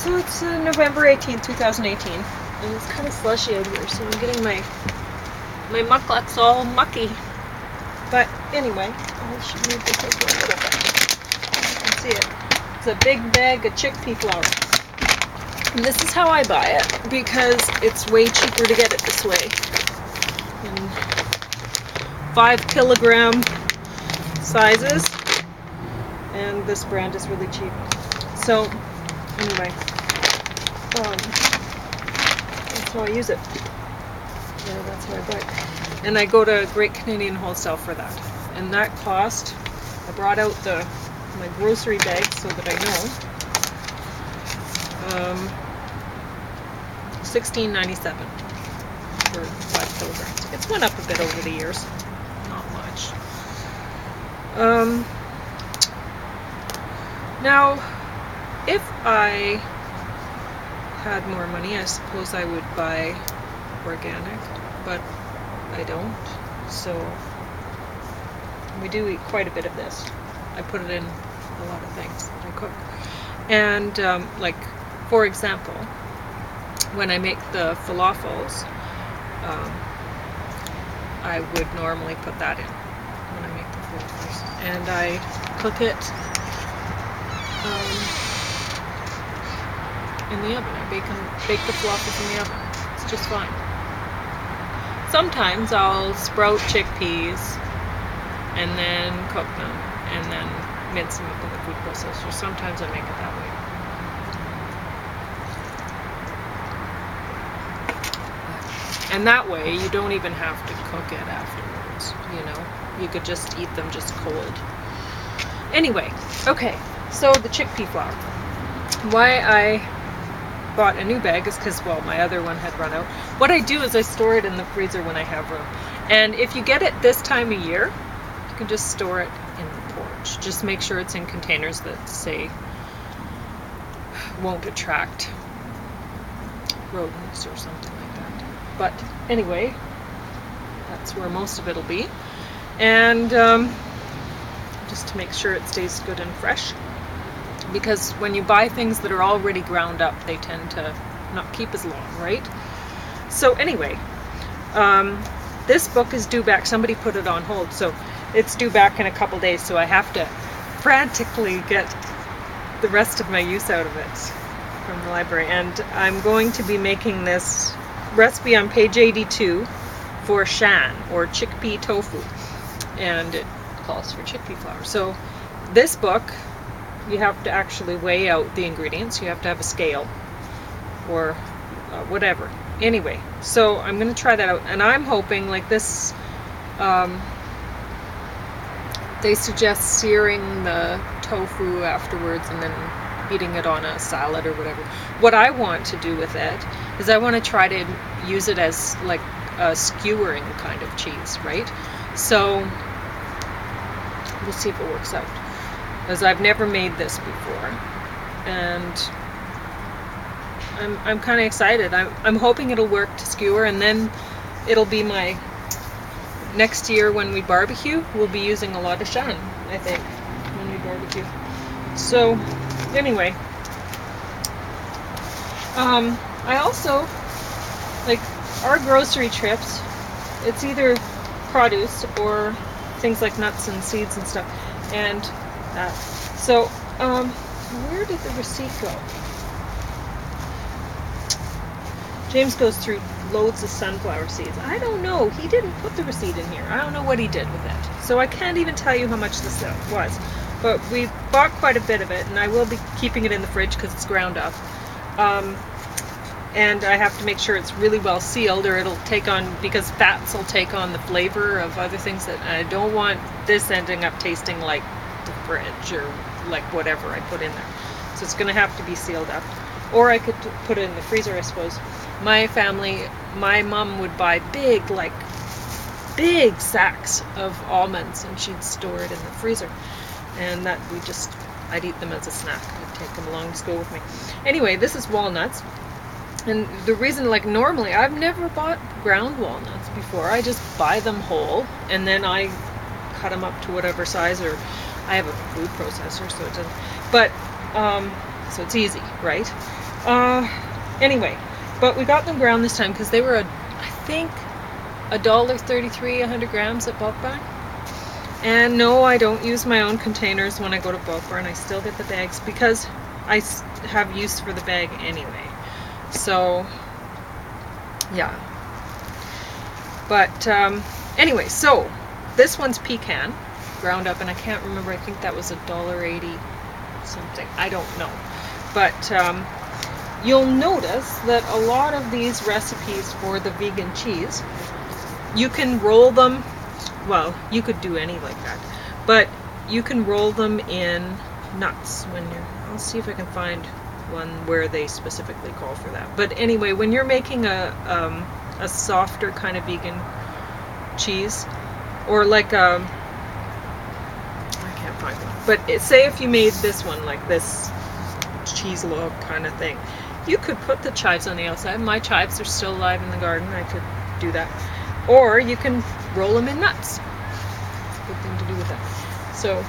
So it's November 18th, 2018, and it's kind of slushy out here, so I'm getting my mucklucks all mucky. But anyway, I should move this over a little bit. You can see it. It's a big bag of chickpea flour. And this is how I buy it, because it's way cheaper to get it this way. In 5 kilogram sizes, and this brand is really cheap. So anyway, that's how I use it. Yeah, that's how I buy it. And I go to Great Canadian Wholesale for that. And that cost, I brought out my grocery bag so that I know, $16.97 for 5 kilograms. It's went up a bit over the years, not much. Now, if I had more money, I suppose I would buy organic, but I don't. So we do eat quite a bit of this. I put it in a lot of things that I cook. And like, for example, when I make the falafels, I would normally put that in when I make the falafels. And I cook it in the oven. I bake the falafels in the oven. It's just fine. Sometimes I'll sprout chickpeas and then cook them and then mince them up in the food processor. Sometimes I make it that way. And that way you don't even have to cook it afterwards, you know. You could just eat them just cold. Anyway, okay, so the chickpea flour. Why I bought a new bag is because, well, my other one had run out. What I do is I store it in the freezer when I have room. And if you get it this time of year, you can just store it in the porch. Just make sure it's in containers that, say, won't attract rodents or something like that. But anyway, that's where most of it'll be. And just to make sure it stays good and fresh. Because when you buy things that are already ground up, they tend to not keep as long, right? So anyway, this book is due back. Somebody put it on hold, so it's due back in a couple days, so I have to frantically get the rest of my use out of it from the library. And I'm going to be making this recipe on page 82 for shan, or chickpea tofu, and it calls for chickpea flour. So this book, you have to actually weigh out the ingredients. You have to have a scale or whatever. Anyway, so I'm going to try that out, and I'm hoping, like this, they suggest searing the tofu afterwards and then eating it on a salad or whatever. What I want to do with it is I want to try to use it as like a skewering kind of cheese, right? So we'll see if it works out, as I've never made this before, and I'm kind of excited. I'm hoping it'll work to skewer, and then it'll be my next year when we barbecue. We'll be using a lot of shan, I think, when we barbecue. So anyway, I also, like, our grocery trips, it's either produce or things like nuts and seeds and stuff, and that. So where did the receipt go? James goes through loads of sunflower seeds. I don't know. He didn't put the receipt in here. I don't know what he did with it. So I can't even tell you how much this was. But we bought quite a bit of it, and I will be keeping it in the fridge because it's ground up. And I have to make sure it's really well sealed, or it'll take on, because fats will take on the flavor of other things, that I don't want this ending up tasting like the fridge or like whatever I put in there. So it's going to have to be sealed up. Or I could put it in the freezer, I suppose. My family, my mom would buy big sacks of almonds, and she'd store it in the freezer. And that I'd eat them as a snack. I'd take them along to school with me. Anyway, this is walnuts. And the reason, like, normally I've never bought ground walnuts before. I just buy them whole, and then I cut them up to whatever size, or I have a food processor, so it doesn't. But So it's easy, right? Anyway, but we got them ground this time because they were, I think, $1.33 100 grams at Bulk Barn. And no, I don't use my own containers when I go to Bulk Barn. I still get the bags because I have use for the bag anyway. So, yeah. But anyway, so this one's pecan ground up, and I can't remember. I think that was $1.80 something. I don't know. But you'll notice that a lot of these recipes for the vegan cheese, you can roll them. Well, you could do any like that, but you can roll them in nuts when you're. I'll see if I can find one where they specifically call for that. But anyway, when you're making a softer kind of vegan cheese, or like a, I can't find one, but say if you made this one like this cheese log kind of thing, you could put the chives on the outside. My chives are still alive in the garden. I could do that. Or you can roll them in nuts. It's a good thing to do with that. So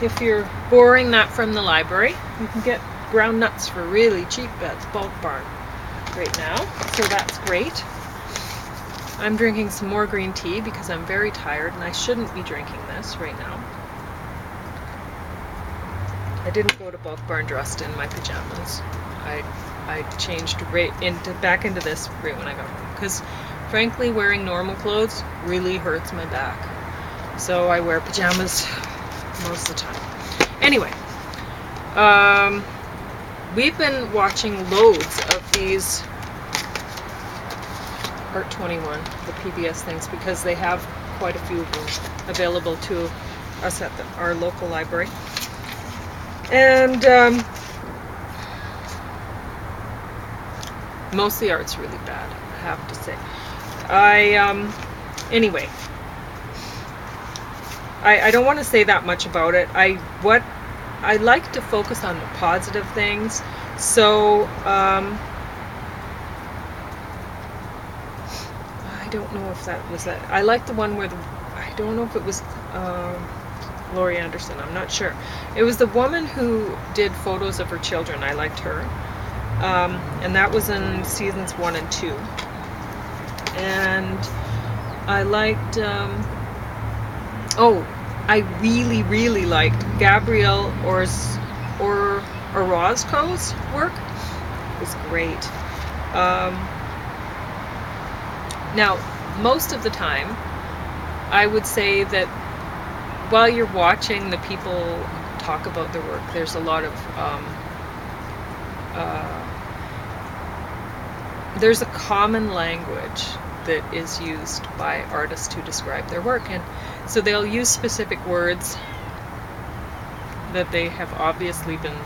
if you're borrowing that from the library, you can get ground nuts for really cheap at Bulk Barn right now. So that's great. I'm drinking some more green tea because I'm very tired and I shouldn't be drinking this right now. I didn't go to Bulk Barn dressed in my pajamas. I changed back into this right when I got home because frankly wearing normal clothes really hurts my back. So I wear pajamas most of the time. Anyway, we've been watching loads of these Art 21, the PBS things, because they have quite a few of them available to us at our local library. And most of the art's really bad, I have to say. Anyway, I don't want to say that much about it. I like to focus on the positive things. So I don't know if that was that. I like the one where I don't know if it was Laurie Anderson. I'm not sure. It was the woman who did photos of her children. I liked her. And that was in seasons 1 and 2. And I liked, I really liked Gabrielle Orozco's work. It was great. Now, most of the time, I would say that while you're watching the people talk about their work, there's a lot of there's a common language that is used by artists to describe their work, and so they'll use specific words that they have obviously been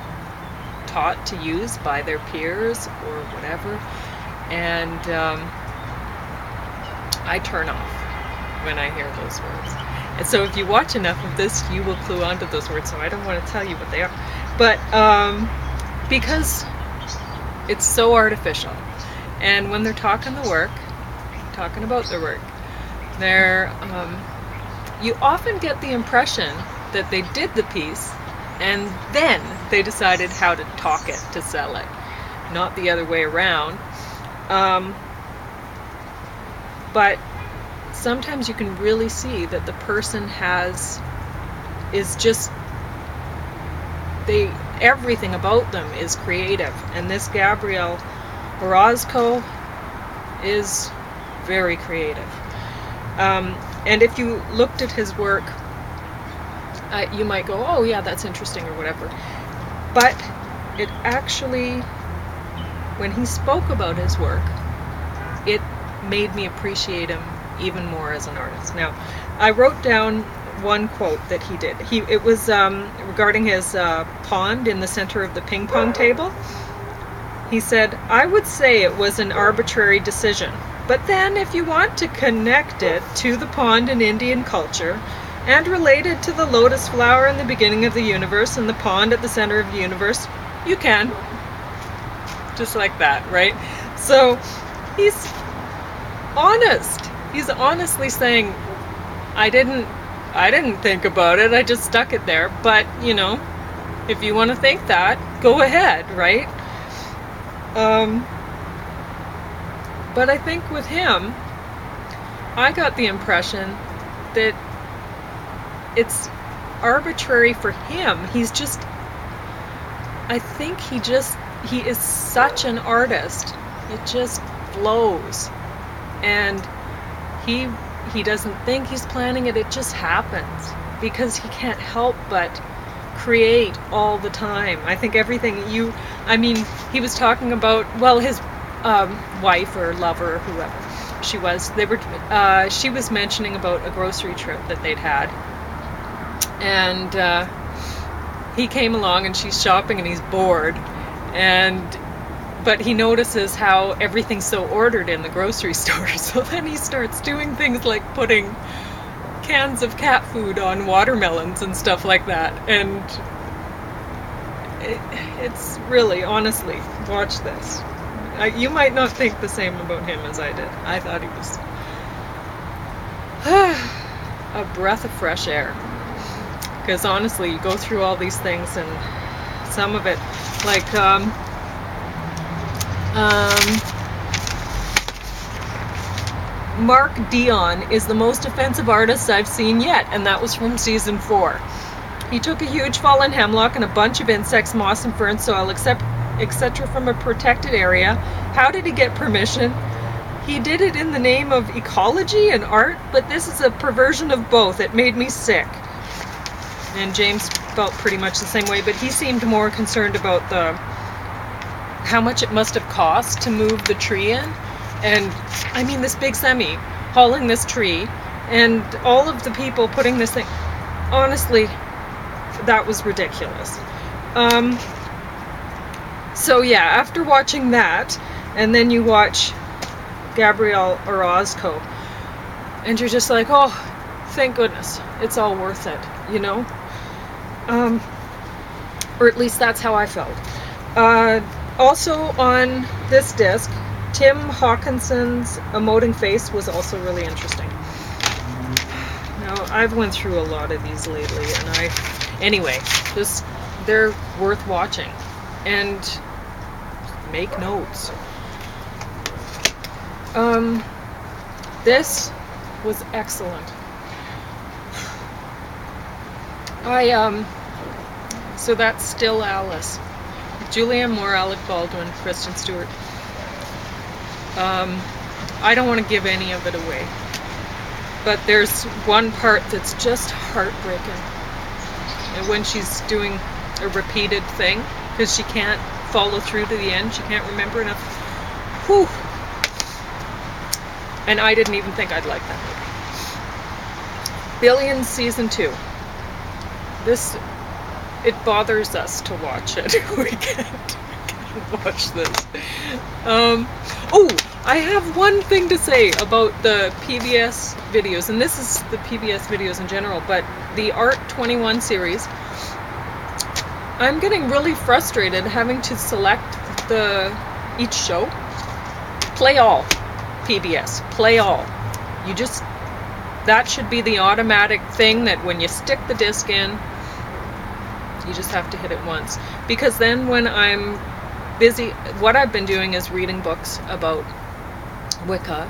taught to use by their peers or whatever, and I turn off when I hear those words. And so if you watch enough of this, you will clue onto those words, so I don't want to tell you what they are. But because it's so artificial, and when they're talking about their work, you often get the impression that they did the piece and then they decided how to talk it to sell it, not the other way around. But sometimes you can really see that the person everything about them is creative, and this Gabrielle Orozco is very creative. And if you looked at his work, you might go, oh yeah, that's interesting or whatever. But it actually, when he spoke about his work, it made me appreciate him even more as an artist. Now, I wrote down one quote that he did. It was regarding his pond in the center of the ping pong table. He said, "I would say it was an arbitrary decision, but then if you want to connect it to the pond in Indian culture and relate it to the lotus flower in the beginning of the universe and the pond at the center of the universe, you can." Just like that, right? So he's honest. He's honestly saying, I didn't think about it, I just stuck it there. But, if you want to think that, go ahead, right? But I think with him, I got the impression that it's arbitrary for him. I think he is such an artist. It just flows. And he doesn't think he's planning it, it just happens. Because he can't help but create all the time. I think everything he was talking about, well, his wife or lover or whoever she was, she was mentioning about a grocery trip that they'd had. And he came along and she's shopping and he's bored. But he notices how everything's so ordered in the grocery store. So then he starts doing things like putting cans of cat food on watermelons and stuff like that. And it's really, honestly, watch this. You might not think the same about him as I did. I thought he was a breath of fresh air. Because honestly, you go through all these things and some of it, like, Mark Dion is the most offensive artist I've seen yet, and that was from season 4. He took a huge fallen hemlock and a bunch of insects, moss and fern, soil, etc. from a protected area. How did he get permission? He did it in the name of ecology and art, but this is a perversion of both. It made me sick. And James felt pretty much the same way, but he seemed more concerned about how much it must have cost to move the tree in. And I mean, this big semi hauling this tree and all of the people putting this thing, honestly, that was ridiculous. So yeah, after watching that, and then you watch Gabrielle Orozco, and you're just like, oh, thank goodness, it's all worth it, you know? Or at least that's how I felt. Also on this disc, Tim Hawkinson's Emoting Face was also really interesting. Now, I've went through a lot of these lately, and anyway, they're worth watching. And make notes. This was excellent. So that's Still Alice. Julianne Moore, Alec Baldwin, Kristen Stewart. I don't want to give any of it away, but there's one part that's just heartbreaking. And when she's doing a repeated thing, because she can't follow through to the end, she can't remember enough. Whew. And I didn't even think I'd like that movie. Billions Season 2. It bothers us to watch it. We can't watch this. I have one thing to say about the PBS videos, and this is the PBS videos in general, but the Art 21 series, I'm getting really frustrated having to select each show. Play all, PBS, play all. That should be the automatic thing that when you stick the disc in, you just have to hit it once. Because then when I'm busy, what I've been doing is reading books about Wicca,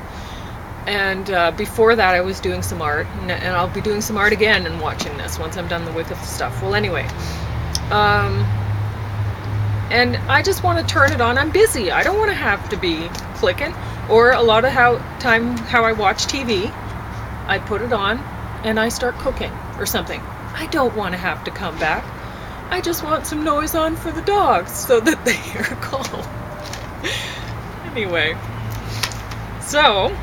and before that I was doing some art, and I'll be doing some art again and watching this once I'm done the Wicca stuff. Well, anyway, and I just want to turn it on. I'm busy. I don't want to have to be clicking. Or a lot of how I watch TV, I put it on and I start cooking or something. I don't want to have to come back. I just want some noise on for the dogs so that they hear a call. Anyway, so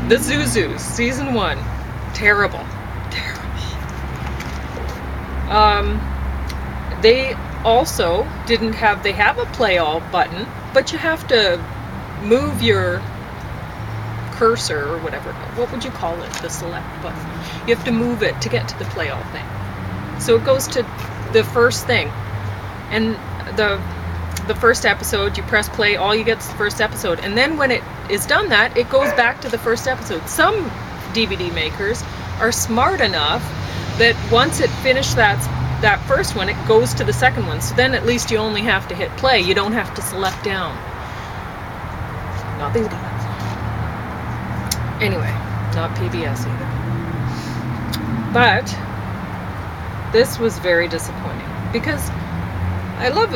the Zuzus, season 1, terrible. They also they have a play all button, but you have to move your cursor or whatever. What would you call it? The select button. You have to move it to get to the play all thing. So it goes to the first thing, and the first episode, you press play, all you get is the first episode, and then when it is done that, it goes back to the first episode. Some DVD makers are smart enough that once it finished that that first one, it goes to the second one. So then at least you only have to hit play. You don't have to select down. Not these guys. Anyway, not PBS either. But this was very disappointing because I love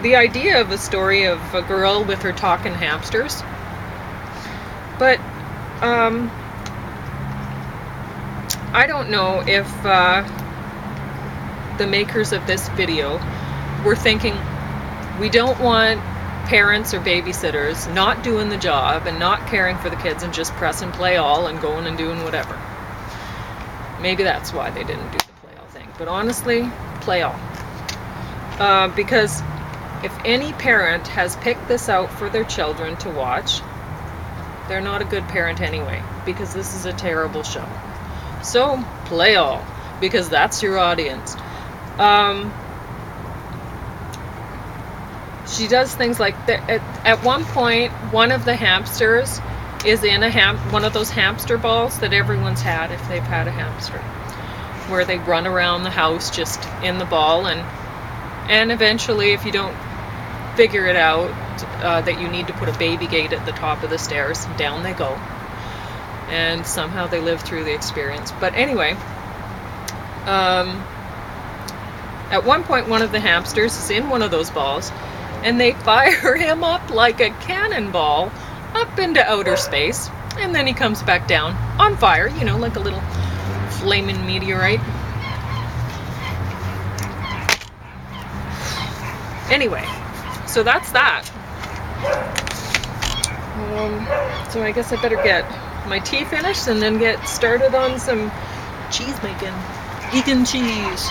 the idea of a story of a girl with her talking hamsters. But I don't know if the makers of this video were thinking, we don't want parents or babysitters not doing the job and not caring for the kids and just press and play all and going and doing whatever. Maybe that's why they didn't do the play all thing. But honestly, play all. Because if any parent has picked this out for their children to watch, they're not a good parent anyway, because this is a terrible show. So play all, because that's your audience. She does things like at one point, one of the hamsters is in one of those hamster balls that everyone's had if they've had a hamster, where they run around the house just in the ball, and eventually, if you don't figure it out that you need to put a baby gate at the top of the stairs, down they go, and somehow they live through the experience. But anyway, at one point, one of the hamsters is in one of those balls, and they fire him up like a cannonball up into outer space, and then he comes back down on fire, you know, like a little flaming meteorite. Anyway, so that's that. So I guess I better get my tea finished and then get started on some cheese making. Vegan cheese.